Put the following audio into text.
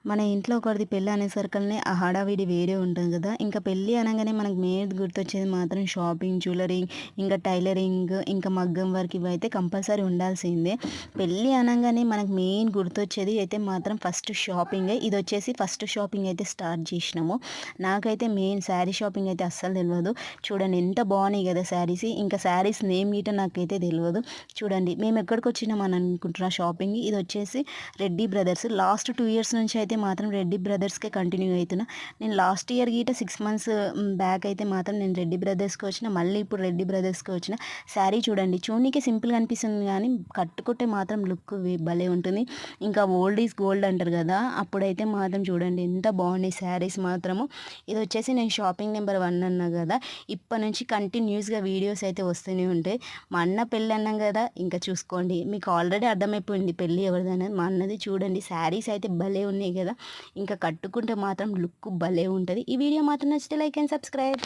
మన ఇంట్లో ఒకరిది పెళ్ళి అనేసరికల్నే ఆ హడావిడి వేరే ఉంటుంది కదా! ఇంకా పెళ్ళి అనంగానే మనకు మెయిన్ గుర్తొచ్చేది మాత్రం షాపింగ్, జ్యువెలరీ, ఇంకా టైలరింగ్, ఇంకా మగ్గం వర్క్ ఇవైతే కంపల్సరీ ఉండాల్సిందే. పెళ్ళి అనంగానే మనకు మెయిన్ గుర్తొచ్చేది అయితే మాత్రం ఫస్ట్ షాపింగే. ఇదొచ్చేసి ఫస్ట్ షాపింగ్ అయితే స్టార్ట్ చేసినాము. నాకైతే మెయిన్ శారీ షాపింగ్ అయితే అస్సలు తెలవదు. చూడండి ఎంత బాగున్నాయి కదా శారీస్. ఇంకా శారీస్ నేమ్ గిట్ట నాకైతే తెలవదు. చూడండి మేము ఎక్కడికొచ్చినాం అని అనుకుంటున్నా షాపింగ్. ఇదొచ్చేసి రెడ్డి బ్రదర్స్. లాస్ట్ 2 ఇయర్స్ నుంచి అయితే మాత్రం రెడ్డి బ్రదర్స్‌కే కంటిన్యూ అయితున్నా. నేను లాస్ట్ ఇయర్ గిట 6 మంత్స్ బ్యాక్ అయితే మాత్రం నేను రెడ్డి బ్రదర్స్‌కి వచ్చిన. మళ్ళీ ఇప్పుడు రెడ్డి బ్రదర్స్‌కి వచ్చిన. శారీ చూడండి చూడనీకే సింపుల్‌గా అనిపిస్తుంది గానీ కట్టుకుంటే మాత్రం లుక్ భలే ఉంటుంది. ఇంకా ఓల్డ్ ఈజ్ గోల్డ్ అంటారు కదా! అప్పుడైతే మాత్రం చూడండి ఎంత బాగున్నాయి శారీస్ మాత్రము. ఇదొచ్చేసి నేను షాపింగ్ నెంబర్ 1 అన్నా కదా! ఇప్పటి నుంచి కంటిన్యూస్‌గా వీడియోస్ అయితే వస్తూనే ఉంటాయి. మా అన్న పెళ్ళి అన్నాం కదా! ఇంకా చూసుకోండి. మీకు ఆల్రెడీ అర్థమైపోయింది పెళ్లి ఎవరిదనేది. మా అన్నది చూడండి శారీస్ అయితే భలే ఉన్నాయి కదా! ఇంకా కట్టుకుంటే మాత్రం లుక్ భలే ఉంటది. ఈ వీడియో మాత్రం నచ్చితే లైక్ అండ్ సబ్స్క్రైబ్.